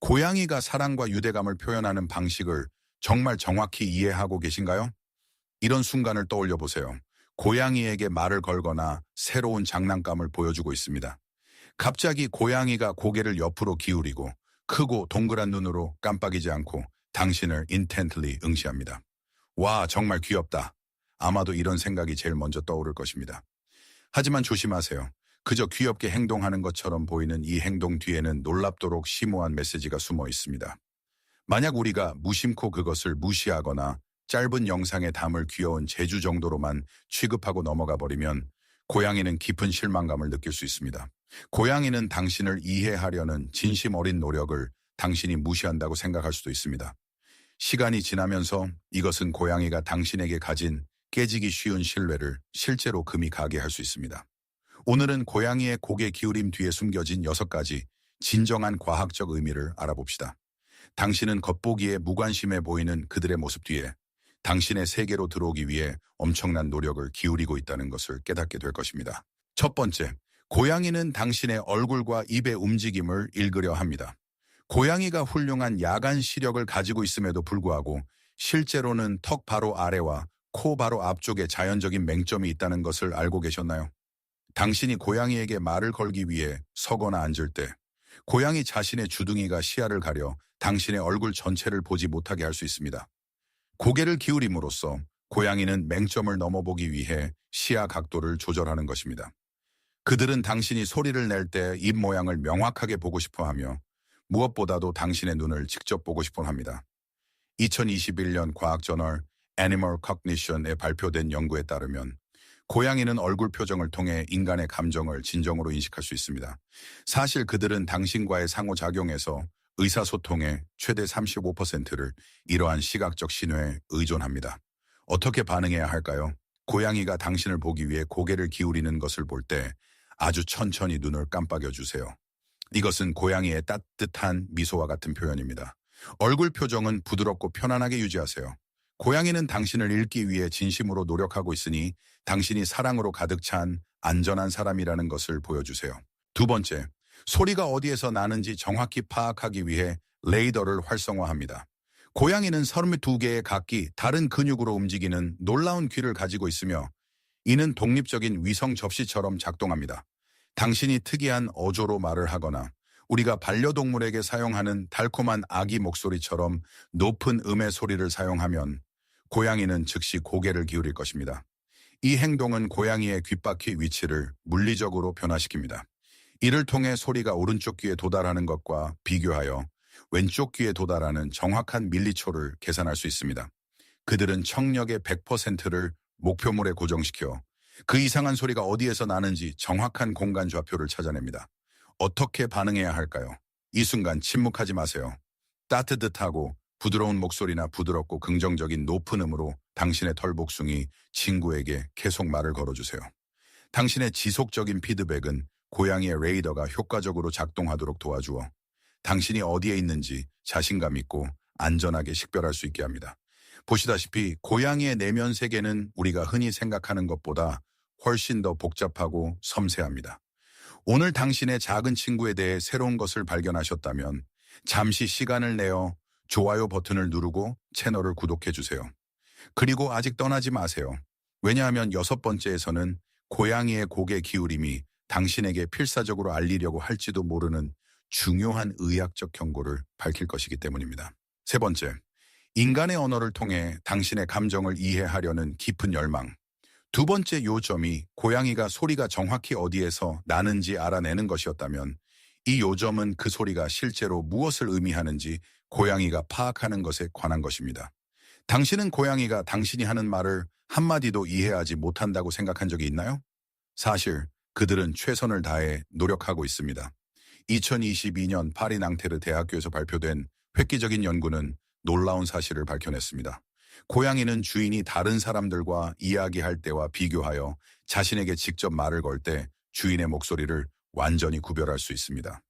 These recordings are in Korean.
고양이가 사랑과 유대감을 표현하는 방식을 정말 정확히 이해하고 계신가요? 이런 순간을 떠올려 보세요. 고양이에게 말을 걸거나 새로운 장난감을 보여주고 있습니다. 갑자기 고양이가 고개를 옆으로 기울이고 크고 동그란 눈으로 깜빡이지 않고 당신을 intently 응시합니다. 와, 정말 귀엽다. 아마도 이런 생각이 제일 먼저 떠오를 것입니다. 하지만 조심하세요. 그저 귀엽게 행동하는 것처럼 보이는 이 행동 뒤에는 놀랍도록 심오한 메시지가 숨어 있습니다. 만약 우리가 무심코 그것을 무시하거나 짧은 영상에 담을 귀여운 재주 정도로만 취급하고 넘어가 버리면 고양이는 깊은 실망감을 느낄 수 있습니다. 고양이는 당신을 이해하려는 진심 어린 노력을 당신이 무시한다고 생각할 수도 있습니다. 시간이 지나면서 이것은 고양이가 당신에게 가진 깨지기 쉬운 신뢰를 실제로 금이 가게 할 수 있습니다. 오늘은 고양이의 고개 기울임 뒤에 숨겨진 6가지 진정한 과학적 의미를 알아봅시다. 당신은 겉보기에 무관심해 보이는 그들의 모습 뒤에 당신의 세계로 들어오기 위해 엄청난 노력을 기울이고 있다는 것을 깨닫게 될 것입니다. 첫 번째, 고양이는 당신의 얼굴과 입의 움직임을 읽으려 합니다. 고양이가 훌륭한 야간 시력을 가지고 있음에도 불구하고 실제로는 턱 바로 아래와 코 바로 앞쪽에 자연적인 맹점이 있다는 것을 알고 계셨나요? 당신이 고양이에게 말을 걸기 위해 서거나 앉을 때 고양이 자신의 주둥이가 시야를 가려 당신의 얼굴 전체를 보지 못하게 할 수 있습니다. 고개를 기울임으로써 고양이는 맹점을 넘어보기 위해 시야 각도를 조절하는 것입니다. 그들은 당신이 소리를 낼 때 입 모양을 명확하게 보고 싶어 하며 무엇보다도 당신의 눈을 직접 보고 싶어 합니다. 2021년 과학저널 Animal Cognition에 발표된 연구에 따르면 고양이는 얼굴 표정을 통해 인간의 감정을 진정으로 인식할 수 있습니다. 사실 그들은 당신과의 상호작용에서 의사소통의 최대 35%를 이러한 시각적 신호에 의존합니다. 어떻게 반응해야 할까요? 고양이가 당신을 보기 위해 고개를 기울이는 것을 볼 때 아주 천천히 눈을 깜빡여 주세요. 이것은 고양이의 따뜻한 미소와 같은 표현입니다. 얼굴 표정은 부드럽고 편안하게 유지하세요. 고양이는 당신을 읽기 위해 진심으로 노력하고 있으니 당신이 사랑으로 가득 찬 안전한 사람이라는 것을 보여주세요. 두 번째, 소리가 어디에서 나는지 정확히 파악하기 위해 레이더를 활성화합니다. 고양이는 32개의 각기 다른 근육으로 움직이는 놀라운 귀를 가지고 있으며 이는 독립적인 위성 접시처럼 작동합니다. 당신이 특이한 어조로 말을 하거나 우리가 반려동물에게 사용하는 달콤한 아기 목소리처럼 높은 음의 소리를 사용하면 고양이는 즉시 고개를 기울일 것입니다. 이 행동은 고양이의 귓바퀴 위치를 물리적으로 변화시킵니다. 이를 통해 소리가 오른쪽 귀에 도달하는 것과 비교하여 왼쪽 귀에 도달하는 정확한 밀리초를 계산할 수 있습니다. 그들은 청력의 100%를 목표물에 고정시켜 그 이상한 소리가 어디에서 나는지 정확한 공간 좌표를 찾아냅니다. 어떻게 반응해야 할까요? 이 순간 침묵하지 마세요. 따뜻하고 부드러운 목소리나 부드럽고 긍정적인 높은 음으로 당신의 털복숭이 친구에게 계속 말을 걸어주세요. 당신의 지속적인 피드백은 고양이의 레이더가 효과적으로 작동하도록 도와주어 당신이 어디에 있는지 자신감 있고 안전하게 식별할 수 있게 합니다. 보시다시피 고양이의 내면 세계는 우리가 흔히 생각하는 것보다 훨씬 더 복잡하고 섬세합니다. 오늘 당신의 작은 친구에 대해 새로운 것을 발견하셨다면 잠시 시간을 내어 좋아요 버튼을 누르고 채널을 구독해 주세요. 그리고 아직 떠나지 마세요. 왜냐하면 6번째에서는 고양이의 고개 기울임이 당신에게 필사적으로 알리려고 할지도 모르는 중요한 의학적 경고를 밝힐 것이기 때문입니다. 세 번째, 인간의 언어를 통해 당신의 감정을 이해하려는 깊은 열망. 두 번째 요점이 고양이가 소리가 정확히 어디에서 나는지 알아내는 것이었다면 이 요점은 그 소리가 실제로 무엇을 의미하는지 고양이가 파악하는 것에 관한 것입니다. 당신은 고양이가 당신이 하는 말을 한마디도 이해하지 못한다고 생각한 적이 있나요? 사실 그들은 최선을 다해 노력하고 있습니다. 2022년 파리 낭테르 대학교에서 발표된 획기적인 연구는 놀라운 사실을 밝혀냈습니다. 고양이는 주인이 다른 사람들과 이야기할 때와 비교하여 자신에게 직접 말을 걸 때 주인의 목소리를 완전히 구별할 수 있습니다.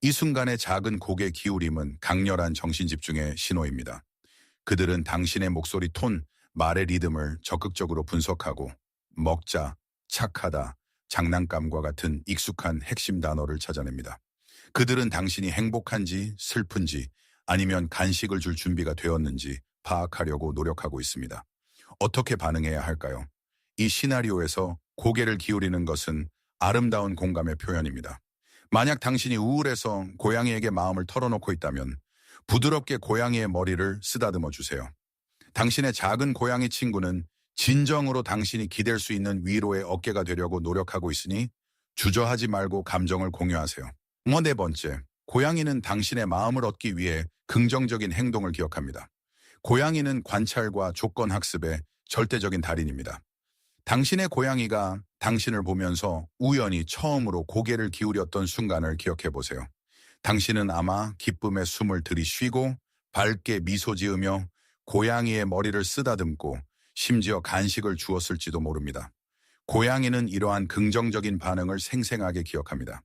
이 순간의 작은 고개 기울임은 강렬한 정신집중의 신호입니다. 그들은 당신의 목소리 톤, 말의 리듬을 적극적으로 분석하고 먹자, 착하다, 장난감과 같은 익숙한 핵심 단어를 찾아냅니다. 그들은 당신이 행복한지 슬픈지 아니면 간식을 줄 준비가 되었는지 파악하려고 노력하고 있습니다. 어떻게 반응해야 할까요? 이 시나리오에서 고개를 기울이는 것은 아름다운 공감의 표현입니다. 만약 당신이 우울해서 고양이에게 마음을 털어놓고 있다면 부드럽게 고양이의 머리를 쓰다듬어 주세요. 당신의 작은 고양이 친구는 진정으로 당신이 기댈 수 있는 위로의 어깨가 되려고 노력하고 있으니 주저하지 말고 감정을 공유하세요. 네 번째, 고양이는 당신의 마음을 얻기 위해 긍정적인 행동을 기억합니다. 고양이는 관찰과 조건 학습의 절대적인 달인입니다. 당신의 고양이가 당신을 보면서 우연히 처음으로 고개를 기울였던 순간을 기억해 보세요. 당신은 아마 기쁨의 숨을 들이쉬고 밝게 미소 지으며 고양이의 머리를 쓰다듬고 심지어 간식을 주었을지도 모릅니다. 고양이는 이러한 긍정적인 반응을 생생하게 기억합니다.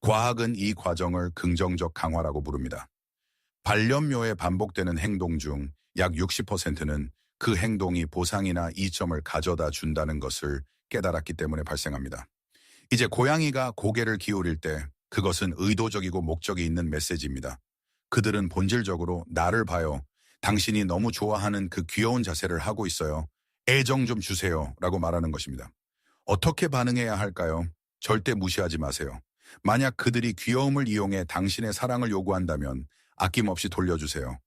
과학은 이 과정을 긍정적 강화라고 부릅니다. 반려묘에 반복되는 행동 중 약 60%는 그 행동이 보상이나 이점을 가져다 준다는 것을 깨달았기 때문에 발생합니다. 이제 고양이가 고개를 기울일 때 그것은 의도적이고 목적이 있는 메시지입니다. 그들은 본질적으로 나를 봐요. 당신이 너무 좋아하는 그 귀여운 자세를 하고 있어요. 애정 좀 주세요. 라고 말하는 것입니다. 어떻게 반응해야 할까요? 절대 무시하지 마세요. 만약 그들이 귀여움을 이용해 당신의 사랑을 요구한다면 아낌없이 돌려주세요.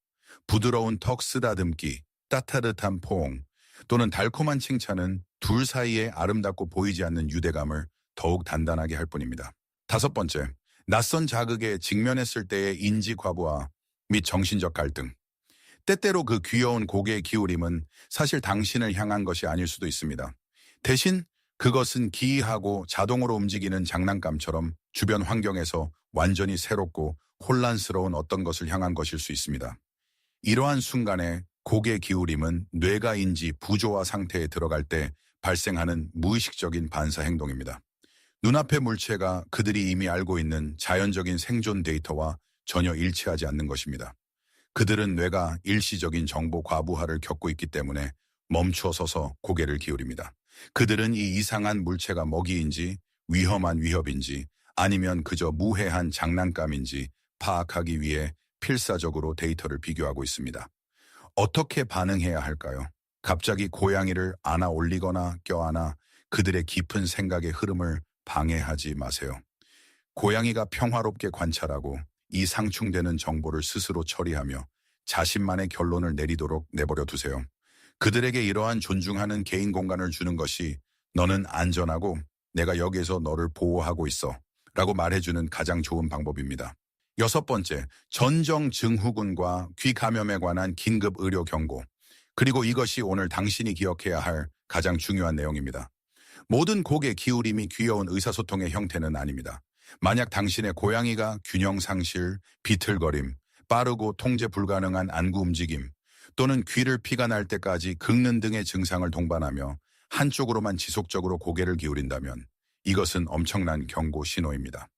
부드러운 턱 쓰다듬기, 따뜻한 포옹, 또는 달콤한 칭찬은 둘 사이에 아름답고 보이지 않는 유대감을 더욱 단단하게 할 뿐입니다. 다섯 번째, 낯선 자극에 직면했을 때의 인지 과부하 및 정신적 갈등. 때때로 그 귀여운 고개의 기울임은 사실 당신을 향한 것이 아닐 수도 있습니다. 대신 그것은 기이하고 자동으로 움직이는 장난감처럼 주변 환경에서 완전히 새롭고 혼란스러운 어떤 것을 향한 것일 수 있습니다. 이러한 순간에 고개 기울임은 뇌가 인지 부조화 상태에 들어갈 때 발생하는 무의식적인 반사 행동입니다. 눈앞의 물체가 그들이 이미 알고 있는 자연적인 생존 데이터와 전혀 일치하지 않는 것입니다. 그들은 뇌가 일시적인 정보 과부하를 겪고 있기 때문에 멈춰 서서 고개를 기울입니다. 그들은 이 이상한 물체가 먹이인지 위험한 위협인지 아니면 그저 무해한 장난감인지 파악하기 위해 필사적으로 데이터를 비교하고 있습니다. 어떻게 반응해야 할까요? 갑자기 고양이를 안아 올리거나 껴안아 그들의 깊은 생각의 흐름을 방해하지 마세요. 고양이가 평화롭게 관찰하고 이 상충되는 정보를 스스로 처리하며 자신만의 결론을 내리도록 내버려 두세요. 그들에게 이러한 존중하는 개인 공간을 주는 것이 너는 안전하고 내가 여기에서 너를 보호하고 있어 라고 말해주는 가장 좋은 방법입니다. 여섯 번째, 전정 증후군과 귀 감염에 관한 긴급 의료 경고. 그리고 이것이 오늘 당신이 기억해야 할 가장 중요한 내용입니다. 모든 고개 기울임이 귀여운 의사소통의 형태는 아닙니다. 만약 당신의 고양이가 균형 상실, 비틀거림, 빠르고 통제 불가능한 안구 움직임, 또는 귀를 피가 날 때까지 긁는 등의 증상을 동반하며 한쪽으로만 지속적으로 고개를 기울인다면 이것은 엄청난 경고 신호입니다.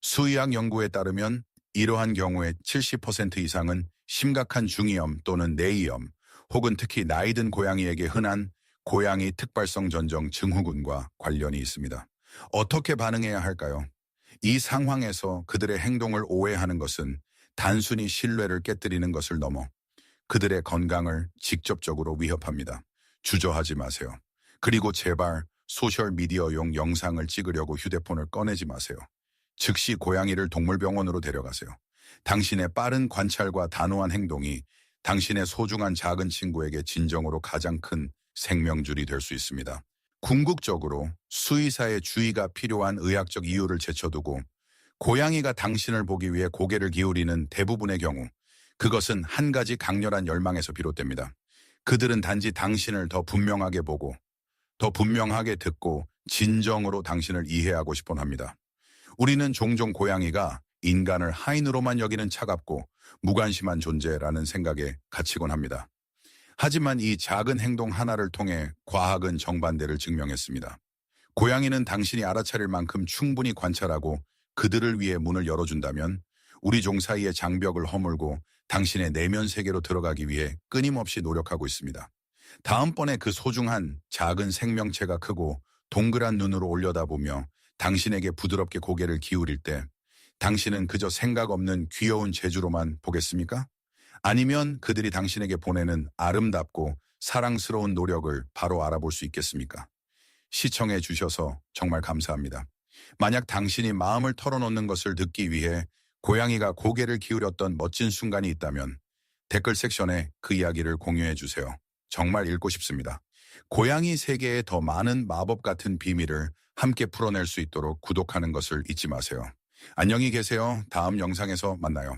수의학 연구에 따르면 이러한 경우에 70% 이상은 심각한 중이염 또는 뇌이염 혹은 특히 나이 든 고양이에게 흔한 고양이 특발성 전정 증후군과 관련이 있습니다. 어떻게 반응해야 할까요? 이 상황에서 그들의 행동을 오해하는 것은 단순히 신뢰를 깨뜨리는 것을 넘어 그들의 건강을 직접적으로 위협합니다. 주저하지 마세요. 그리고 제발 소셜미디어용 영상을 찍으려고 휴대폰을 꺼내지 마세요. 즉시 고양이를 동물병원으로 데려가세요. 당신의 빠른 관찰과 단호한 행동이 당신의 소중한 작은 친구에게 진정으로 가장 큰 생명줄이 될 수 있습니다. 궁극적으로 수의사의 주의가 필요한 의학적 이유를 제쳐두고 고양이가 당신을 보기 위해 고개를 기울이는 대부분의 경우 그것은 한 가지 강렬한 열망에서 비롯됩니다. 그들은 단지 당신을 더 분명하게 보고 더 분명하게 듣고 진정으로 당신을 이해하고 싶어 합니다. 우리는 종종 고양이가 인간을 하인으로만 여기는 차갑고 무관심한 존재라는 생각에 갇히곤 합니다. 하지만 이 작은 행동 하나를 통해 과학은 정반대를 증명했습니다. 고양이는 당신이 알아차릴 만큼 충분히 관찰하고 그들을 위해 문을 열어준다면 우리 종 사이의 장벽을 허물고 당신의 내면 세계로 들어가기 위해 끊임없이 노력하고 있습니다. 다음번에 그 소중한 작은 생명체가 크고 동그란 눈으로 올려다보며 당신에게 부드럽게 고개를 기울일 때 당신은 그저 생각 없는 귀여운 재주로만 보겠습니까? 아니면 그들이 당신에게 보내는 아름답고 사랑스러운 노력을 바로 알아볼 수 있겠습니까? 시청해 주셔서 정말 감사합니다. 만약 당신이 마음을 털어놓는 것을 듣기 위해 고양이가 고개를 기울였던 멋진 순간이 있다면 댓글 섹션에 그 이야기를 공유해 주세요. 정말 읽고 싶습니다. 고양이 세계의 더 많은 마법 같은 비밀을 함께 풀어낼 수 있도록 구독하는 것을 잊지 마세요. 안녕히 계세요. 다음 영상에서 만나요.